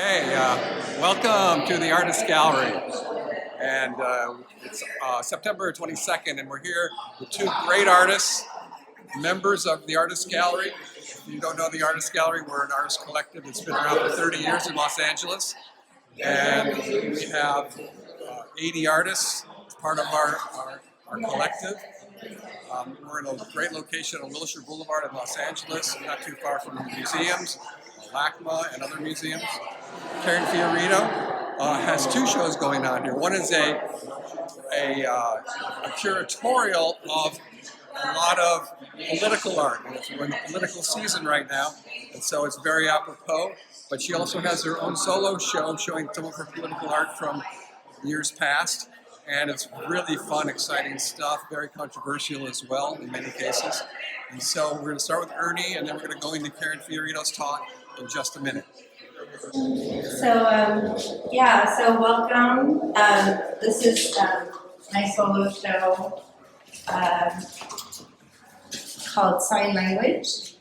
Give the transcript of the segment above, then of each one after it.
Okay, welcome to the Artist Gallery. And it's September 22nd, and we're here with two great artists, members of the Artist Gallery. If you don't know the Artist Gallery, we're an artist collective that's been around for 30 years in Los Angeles. And we have 80 artists as part of our collective. We're in a great location on Wilshire Boulevard in Los Angeles, not too far from the museums, LACMA and other museums. Karen Fiorito has two shows going on here. One is a curatorial of a lot of political art. And we're in the political season right now, and so it's very apropos. But she also has her own solo show showing some of her political art from years past. And it's really fun, exciting stuff, very controversial as well in many cases. And so we're going to start with Ernie, and then we're going to go into Karen Fiorito's talk in just a minute. So welcome. This is my solo show called Sign Language,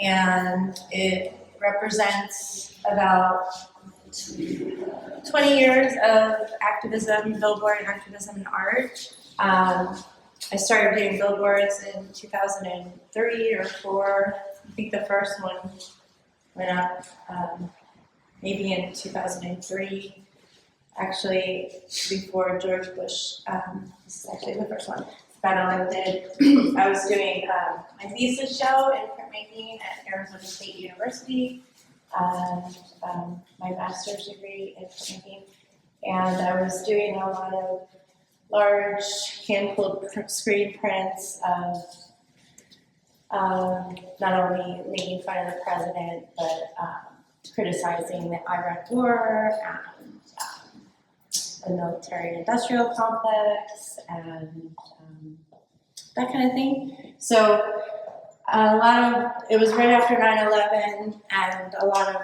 and it represents about 20 years of activism, billboard activism and art. I started doing billboards in 2003 or 4. I think the first one went up maybe in 2003, actually before George Bush. This is actually the first one. About all I did. I was doing my thesis show in printmaking at Arizona State University, and my master's degree in printmaking. And I was doing a lot of large hand-pulled screen prints of not only making fun of the president, but criticizing the Iraq War and the military-industrial complex and that kind of thing. So it was right after 9/11, and a lot of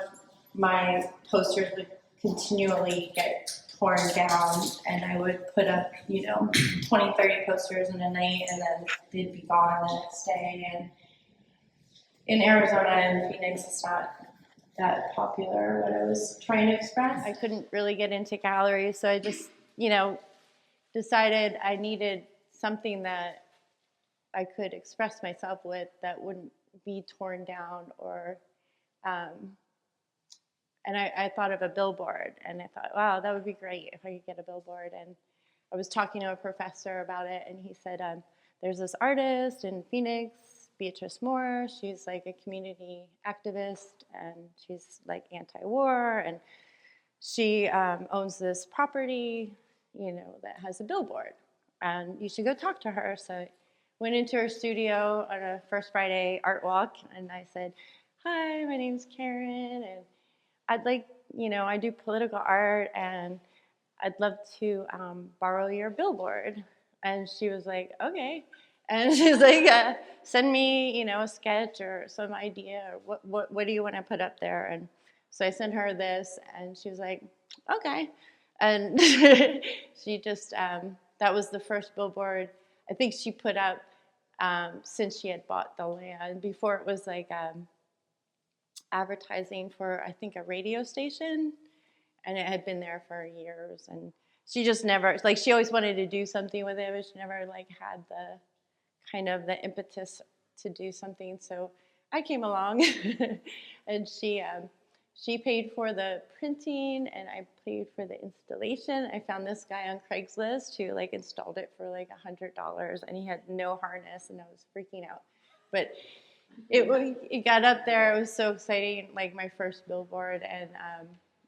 my posters would continually get torn down, and I would put up, 20, 30 posters in a night, and then they'd be gone the next day. And in Arizona and Phoenix, it's not that popular what I was trying to express. I couldn't really get into galleries, so I just, decided I needed something that I could express myself with that wouldn't be torn down or, and I thought of a billboard, and I thought, wow, that would be great if I could get a billboard. And I was talking to a professor about it, and he said, there's this artist in Phoenix, Beatrice Moore. She's like a community activist, and she's like anti-war, and she owns this property, that has a billboard, and you should go talk to her. So I went into her studio on a First Friday art walk, and I said, hi, my name's Karen, and I'd like, I do political art, and I'd love to borrow your billboard. And she was like, okay. And she's like, send me, a sketch or some idea, or what do you want to put up there? And so I sent her this, and she was like, okay. And she just, that was the first billboard I think she put up since she had bought the land. Before it was like advertising for, I think, a radio station, and it had been there for years. And she just never, she always wanted to do something with it, but she never had the kind of the impetus to do something. So I came along, and she paid for the printing, and I paid for the installation. I found this guy on Craigslist who installed it for $100, and he had no harness, and I was freaking out. But it got up there. It was so exciting, my first billboard, and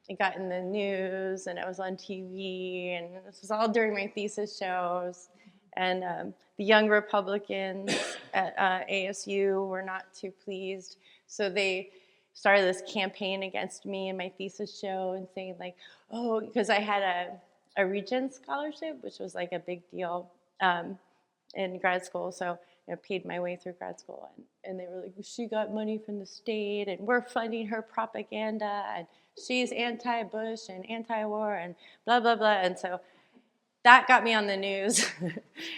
it got in the news, and it was on TV, and this was all during my thesis shows. And the young Republicans at ASU were not too pleased, so they started this campaign against me and my thesis show, and saying oh, because I had a Regents scholarship, which was a big deal in grad school. So I paid my way through grad school, and they were like, she got money from the state, and we're funding her propaganda, and she's anti-Bush and anti-war, and blah, blah, blah. And so that got me on the news,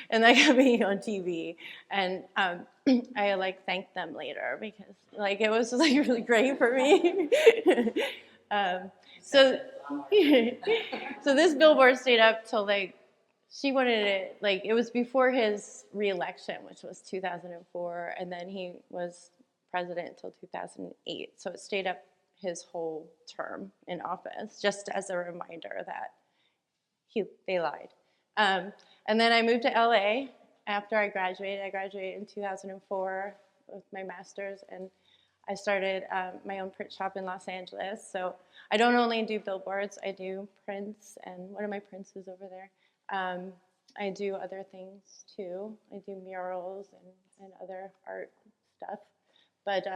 and that got me on TV. And I thanked them later, because it was really great for me. So, so this billboard stayed up till like, she wanted it, like, it was before his re-election, which was 2004, and then he was president until 2008. So it stayed up his whole term in office, just as a reminder that they lied. And then I moved to LA after I graduated. I graduated in 2004 with my master's, and I started my own print shop in Los Angeles. So I don't only do billboards, I do prints, and one of my prints is over there. I do other things too. I do murals and other art stuff. But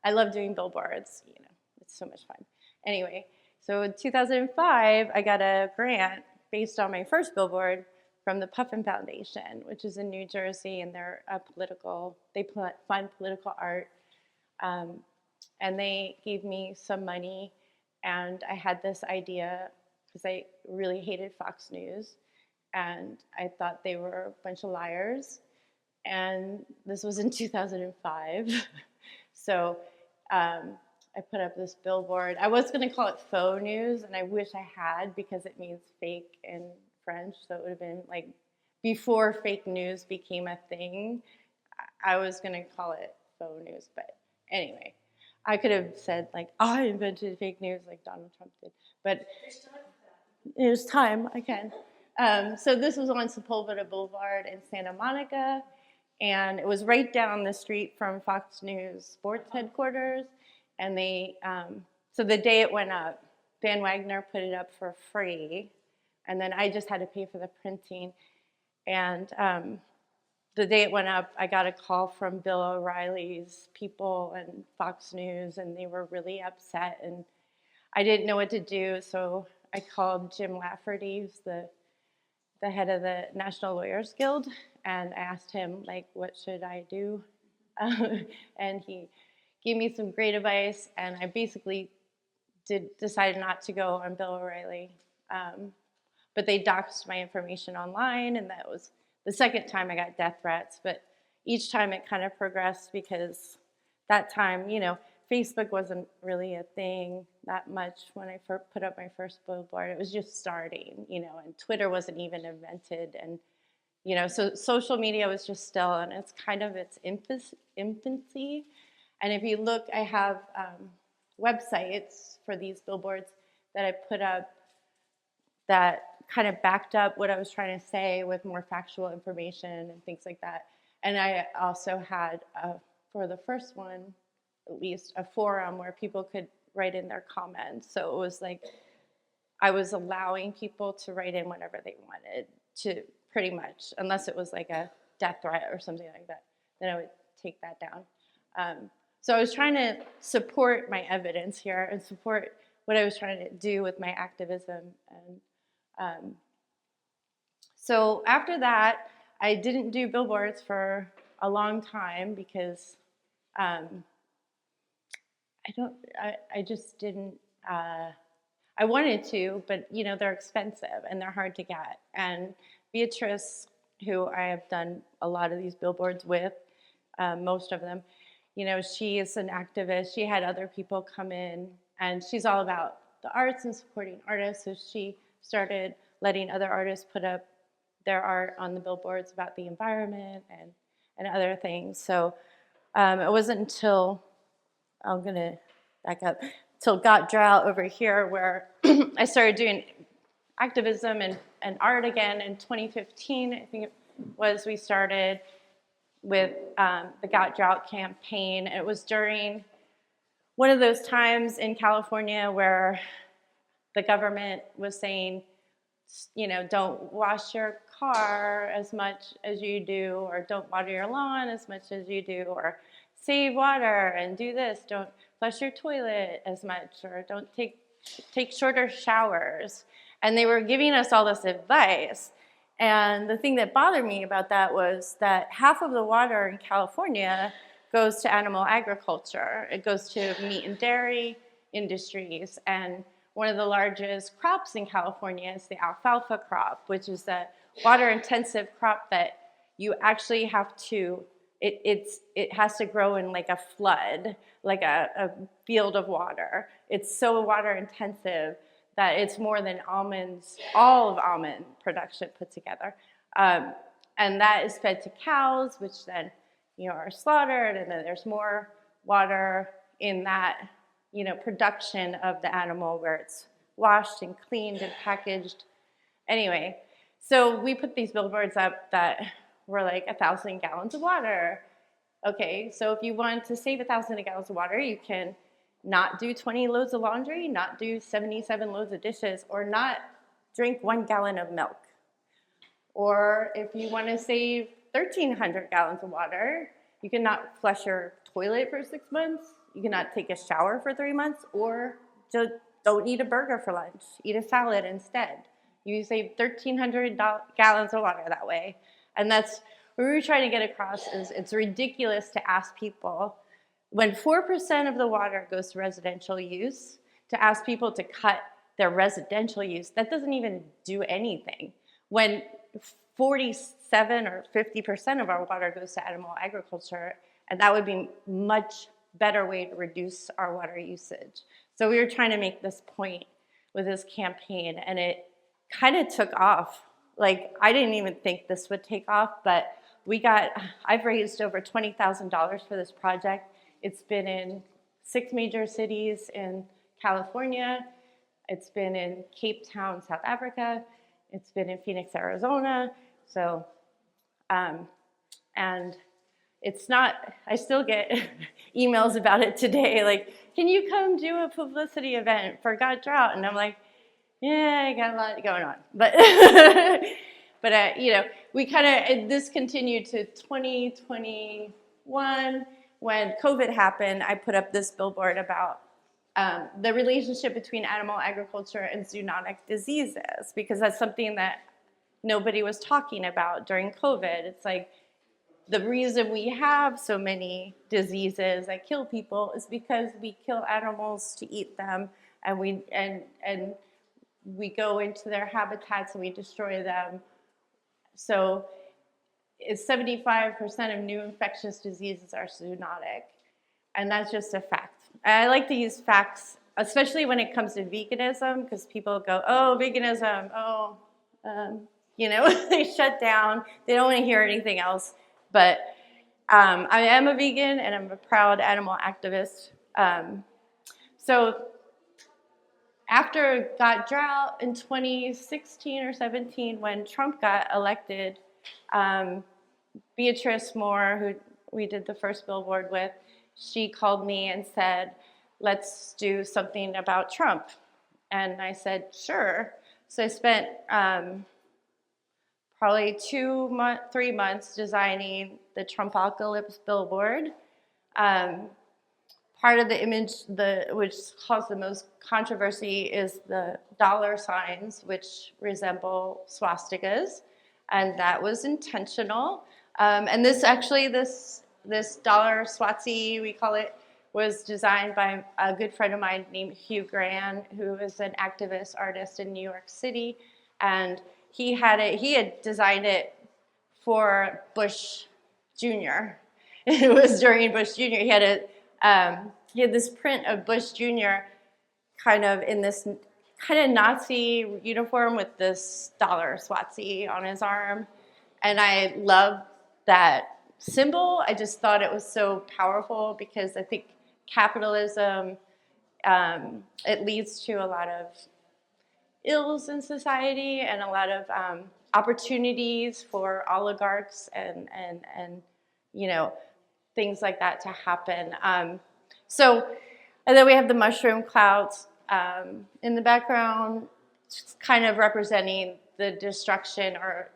I love doing billboards, you know, it's so much fun. Anyway, so in 2005, I got a grant based on my first billboard from the Puffin Foundation, which is in New Jersey, and they're they fund political art. And they gave me some money, and I had this idea because I really hated Fox News, and I thought they were a bunch of liars. And this was in 2005. So I put up this billboard. I was going to call it faux news, and I wish I had, because it means fake in French. So it would have been like before fake news became a thing. I was going to call it faux news, but anyway, I could have said like, I invented fake news like Donald Trump did, but there's time, I can. So this was on Sepulveda Boulevard in Santa Monica, and it was right down the street from Fox News sports headquarters. And they, so the day it went up, Van Wagner put it up for free, and then I just had to pay for the printing. And the day it went up, I got a call from Bill O'Reilly's people and Fox News, and they were really upset, and I didn't know what to do, so I called Jim Lafferty, who's the head of the National Lawyers Guild, and I asked him, like, what should I do? And he gave me some great advice, and I basically decided not to go on Bill O'Reilly. But they doxed my information online, and that was the second time I got death threats. But each time it kind of progressed, because that time, you know, Facebook wasn't really a thing that much when I put up my first billboard. It was just starting, you know, and Twitter wasn't even invented. And, you know, so social media was just still in its kind of its infancy. And if you look, I have websites for these billboards that I put up that kind of backed up what I was trying to say with more factual information and things like that. And I also had, for the first one, at least, a forum where people could write in their comments. So it was like I was allowing people to write in whatever they wanted to, pretty much, unless it was like a death threat or something like that. Then I would take that down. So I was trying to support my evidence here and support what I was trying to do with my activism. And so after that, I didn't do billboards for a long time because I just didn't, I wanted to, but you know, they're expensive and they're hard to get. And Beatrice, who I have done a lot of these billboards with, most of them, you know, she is an activist. She had other people come in, and she's all about the arts and supporting artists. So she started letting other artists put up their art on the billboards about the environment and other things. So it wasn't until, I'm gonna back up, till Got Drought over here, where I started doing activism and art again in 2015, I think it was, we started with the Got Drought campaign. And it was during one of those times in California where the government was saying, you know, don't wash your car as much as you do, or don't water your lawn as much as you do, or save water and do this, don't flush your toilet as much, or don't take shorter showers. And they were giving us all this advice. And the thing that bothered me about that was that half of the water in California goes to animal agriculture. It goes to meat and dairy industries. And one of the largest crops in California is the alfalfa crop, which is the water-intensive crop that you actually have to, it has to grow in like a flood, like a field of water. it's so water intensive that it's more than all of almond production put together. And that is fed to cows, which then, are slaughtered, and then there's more water in that, production of the animal where it's washed and cleaned and packaged. Anyway, so we put these billboards up that were like 1,000 gallons of water. Okay, so if you want to save 1,000 gallons of water, you can not do 20 loads of laundry, not do 77 loads of dishes, or not drink 1 gallon of milk. Or if you want to save 1,300 gallons of water, you cannot flush your toilet for 6 months, you cannot take a shower for 3 months, or just don't eat a burger for lunch, eat a salad instead. You save 1,300 gallons of water that way. And that's what we were trying to get across is it's ridiculous to ask people, when 4% of the water goes to residential use, to ask people to cut their residential use. That doesn't even do anything. When 47 or 50% of our water goes to animal agriculture, and that would be a much better way to reduce our water usage. So we were trying to make this point with this campaign, and it kind of took off. Like, I didn't even think this would take off, but I've raised over $20,000 for this project. It's been in 6 major cities in California. It's been in Cape Town, South Africa. It's been in Phoenix, Arizona. So, and it's not, I still get emails about it today, like, can you come do a publicity event for Got Drought? And I'm like, yeah, I got a lot going on. But, we this continued to 2021. When COVID happened, I put up this billboard about the relationship between animal agriculture and zoonotic diseases, because that's something that nobody was talking about during COVID. It's like, the reason we have so many diseases that kill people is because we kill animals to eat them, and we go into their habitats and we destroy them. So it's 75% of new infectious diseases are zoonotic, and that's just a fact. I like to use facts, especially when it comes to veganism, because people go, oh, veganism, they shut down. They don't want to hear anything else. But I am a vegan, and I'm a proud animal activist. So after Got Drought in 2016 or 17, when Trump got elected, Beatrice Moore, who we did the first billboard with, she called me and said, let's do something about Trump. And I said, sure. So I spent probably 3 months designing the Trumpocalypse billboard. Part of the image which caused the most controversy is the dollar signs, which resemble swastikas, and that was intentional. And this dollar Swazi, we call it, was designed by a good friend of mine named Hugh Gran, who is an activist artist in New York City, and he had designed it for Bush Jr. It was during Bush Jr. He had this print of Bush Jr. kind of in this kind of Nazi uniform with this dollar Swazi on his arm. And I love that symbol. I just thought it was so powerful, because I think capitalism, it leads to a lot of ills in society and a lot of opportunities for oligarchs and things like that to happen. And then we have the mushroom clouds in the background, kind of representing the destruction, or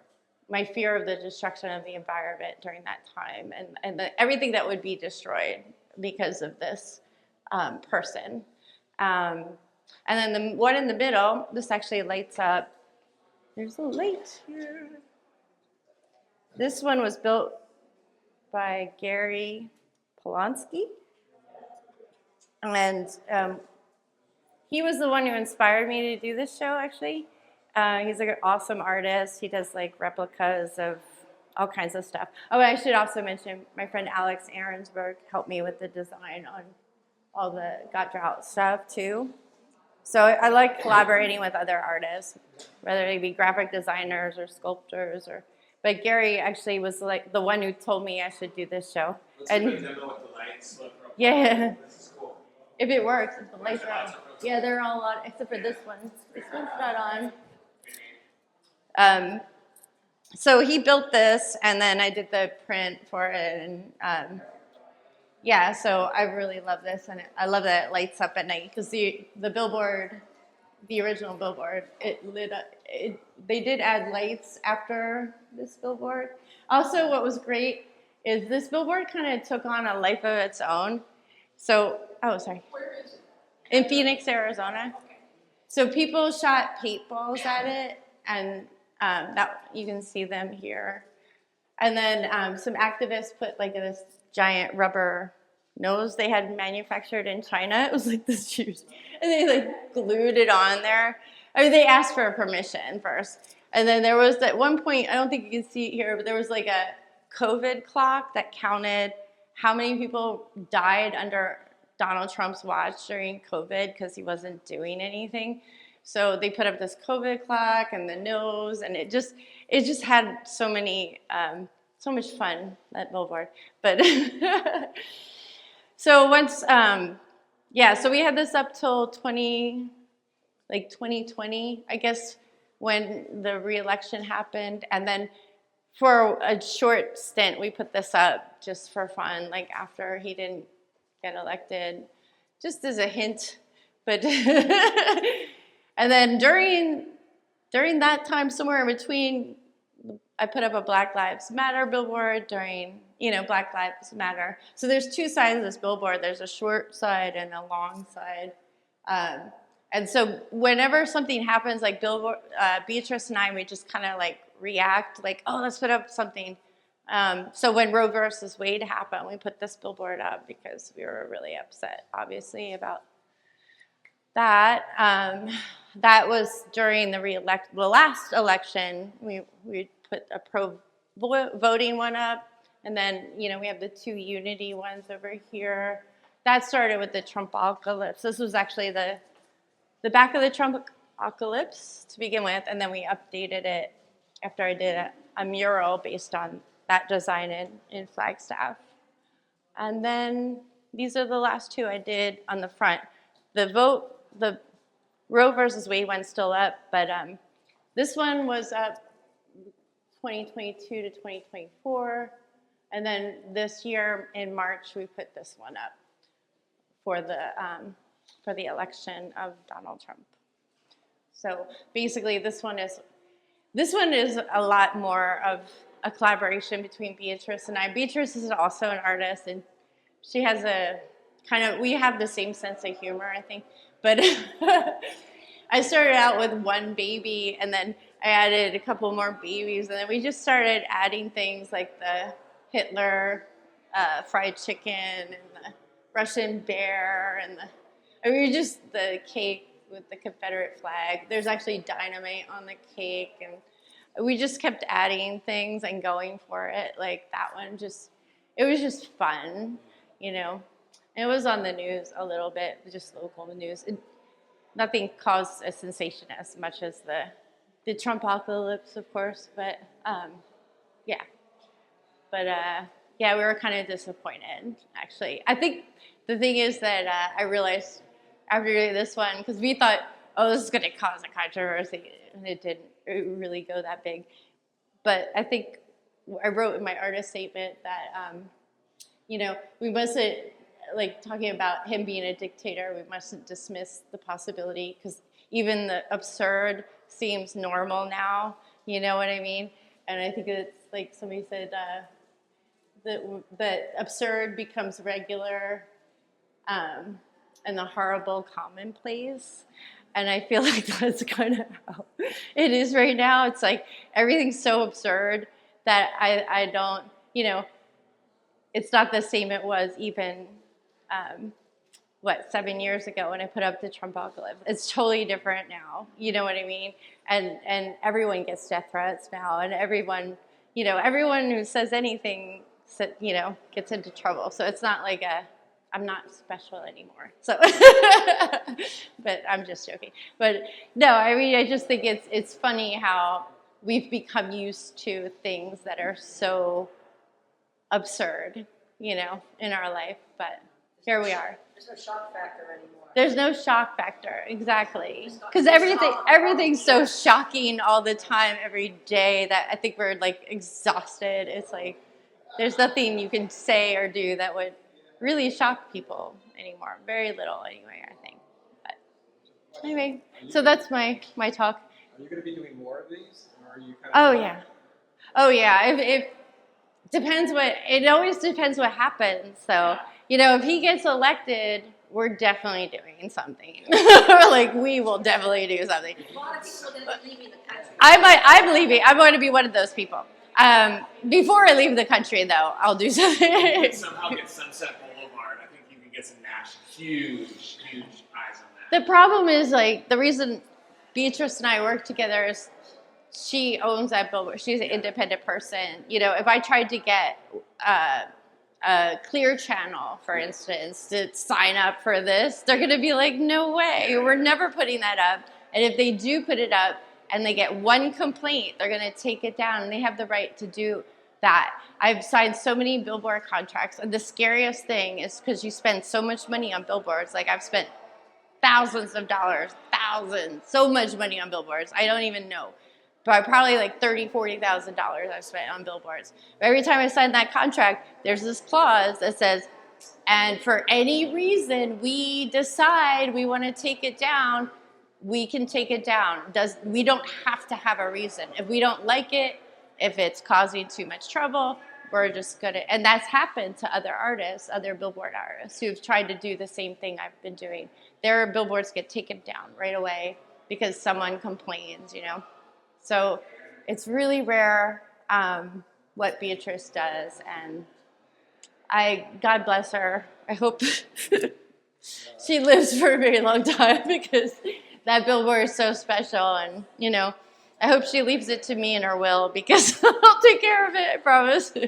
my fear of the destruction of the environment during that time, and everything that would be destroyed because of this person. And then the one in the middle, this actually lights up. There's a light here. This one was built by Gary Polonsky. And he was the one who inspired me to do this show, actually. He's an awesome artist. He does like replicas of all kinds of stuff. Oh, I should also mention my friend Alex Ahrensberg helped me with the design on all the got drought stuff too. So I like collaborating with other artists, whether they be graphic designers or sculptors or. But Gary actually was like the one who told me I should do this show. Let's And give a demo with the lights. Look real quick. yeah, This is cool. if it works, if the lights are on. Yeah, they're all on except for this one. This one's not on. So he built this, and then I did the print for it, and yeah. So I really love this, and I love that it lights up at night because the billboard, the original billboard, it lit up. They did add lights after this billboard. Also, what was great is this billboard kind of took on a life of its own. So, oh, sorry. Where is it? In Phoenix, Arizona. So people shot paintballs at it, and that you can see them here. And then some activists put like this giant rubber nose they had manufactured in China. It was like this huge, and they like glued it on there. I mean, they asked for permission first, and then there was at one point, I don't think you can see it here, but there was like a COVID clock that counted how many people died under Donald Trump's watch during COVID because he wasn't doing anything. So they put up this COVID clock and the nose, and it just had so much fun, that billboard. But so once, so we had this up till 2020, I guess, when the re-election happened, and then for a short stint, we put this up just for fun, like after he didn't get elected, just as a hint. But and then during that time, somewhere in between, I put up a Black Lives Matter billboard during, Black Lives Matter. So there's two sides of this billboard. There's a short side and a long side. And so whenever something happens, like Beatrice and I, we just kind of like react, like, oh, let's put up something. So when Roe versus Wade happened, we put this billboard up because we were really upset, obviously, about that. That was during the last election. We put a pro-voting one up, and then we have the two unity ones over here. That started with the Trumpocalypse. This was actually the back of the Trumpocalypse to begin with, and then we updated it after I did a mural based on that design in Flagstaff. And then these are the last two I did on the front. The Roe versus Wade one's still up, but this one was up 2022 to 2024. And then this year in March, we put this one up for the election of Donald Trump. So basically, this one is a lot more of a collaboration between Beatrice and I. Beatrice is also an artist, and she has we have the same sense of humor, I think. But I started out with one baby, and then I added a couple more babies, and then we just started adding things like the Hitler fried chicken and the Russian bear and the cake with the Confederate flag. There's actually dynamite on the cake, and we just kept adding things and going for it. Like that one it was just fun, And it was on the news a little bit, just local news. Nothing caused a sensation as much as the Trumpocalypse, of course, but yeah. But we were kind of disappointed, actually. I think the thing is that I realized after doing this one, because we thought, oh, this is going to cause a controversy, and it didn't really go that big. But I think I wrote in my artist statement that, we mustn't, like talking about him being a dictator, we mustn't dismiss the possibility, because even the absurd seems normal now, you know what I mean? And I think it's like somebody said, that absurd becomes regular, and the horrible commonplace. And I feel like that's kind of how it is right now. It's like everything's so absurd that I don't, it's not the same it was even, 7 years ago when I put up the Trumpocalypse. It's totally different now, you know what I mean? And everyone gets death threats now, and everyone who says anything, gets into trouble. So it's not like I'm not special anymore. So, but I'm just joking. But no, I mean, I just think it's funny how we've become used to things that are so absurd, you know, in our life. But here we are. There's no shock factor anymore. There's no shock factor, exactly. Because everything's so shocking all the time, every day, that I think we're like exhausted. It's like there's nothing you can say or do that would really shock people anymore. Very little, anyway, I think. But anyway, so that's my talk. Are you going to be doing more of these? Or are you kind Oh of yeah, oh yeah. If depends what it always depends what happens. So you know, if he gets elected, we're definitely doing something. Like we will definitely do something. A lot of people are going to be leaving the country. I'm leaving. I'm going to be one of those people. Before I leave the country, though, I'll do something. Somehow get Sunset Boulevard. I think you can get some huge eyes on that. The problem is, like, the reason Beatrice and I work together is she owns that billboard. She's an independent person. You know, if I tried to get a Clear Channel, for instance, to sign up for this, they're going to be like, no way, we're never putting that up. And if they do put it up and they get one complaint, they're going to take it down, and they have the right to do that. I've signed so many billboard contracts, and the scariest thing is because you spend so much money on billboards. Like, I've spent thousands of dollars, so much money on billboards. I don't even know. But probably like $30,000, $40,000 I've spent on billboards. But every time I sign that contract, there's this clause that says, and for any reason we decide we want to take it down, we can take it down. We don't have to have a reason. If we don't like it, if it's causing too much trouble, we're just gonna, and that's happened to other artists, other billboard artists who've tried to do the same thing I've been doing. Their billboards get taken down right away because someone complains, you know? So it's really rare what Beatrice does, and God bless her. I hope she lives for a very long time because that billboard is so special, and you know, I hope she leaves it to me in her will because I'll take care of it, I promise. But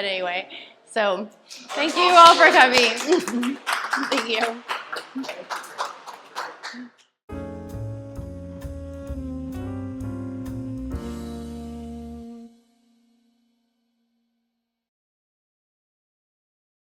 anyway, so thank you all for coming. Thank you.